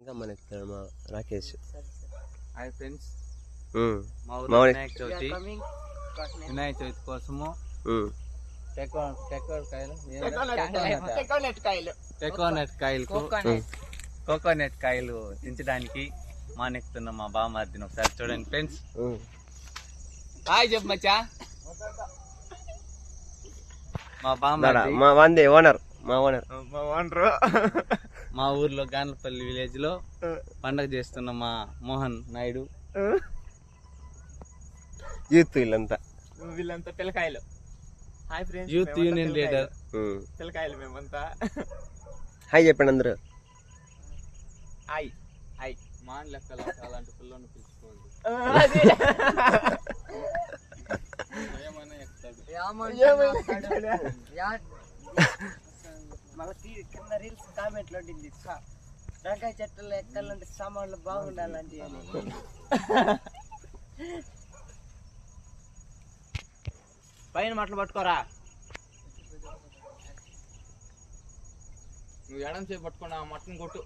ఇంకా మనకి మా రాకేష్. హాయ్ ఫ్రెండ్స్, మా మా ఊర్లో వినాయక చవితి కోసము కోకోనట్ కాయలు దించడానికి మానెక్కుతున్న మా బామార్దిని ఒకసారి చూడండి ఫ్రెండ్స్. హాయ్ చెప్పు మచ్చా. మా బామార్ది మా వందే ఓనర్, మా ఓనర్ మా ఊర్లో గాన్లపల్లి విలేజ్ లో పండగ చేస్తున్న మా మోహన్ నాయుడు యూత్ వీళ్ళంతా పిల్లకాయలు. Hi friends, youth union leader. పిల్లకాయలు మేమంతా. హాయ్ చెప్పండి అందరూ. Hi hi. మాన్ లెక్కల అలాంటి పిల్లని పిలుచుకోండి. ఏమైనా కింద రీల్స్ కామెంట్ లో రంగాయ చెట్లు ఎక్కాలంటే సామాన్లు బాగుండాలంటే పైన మాటలు పట్టుకోరా. నువ్వు ఎడం చేసి పట్టుకున్నా మటన్ కొట్టు.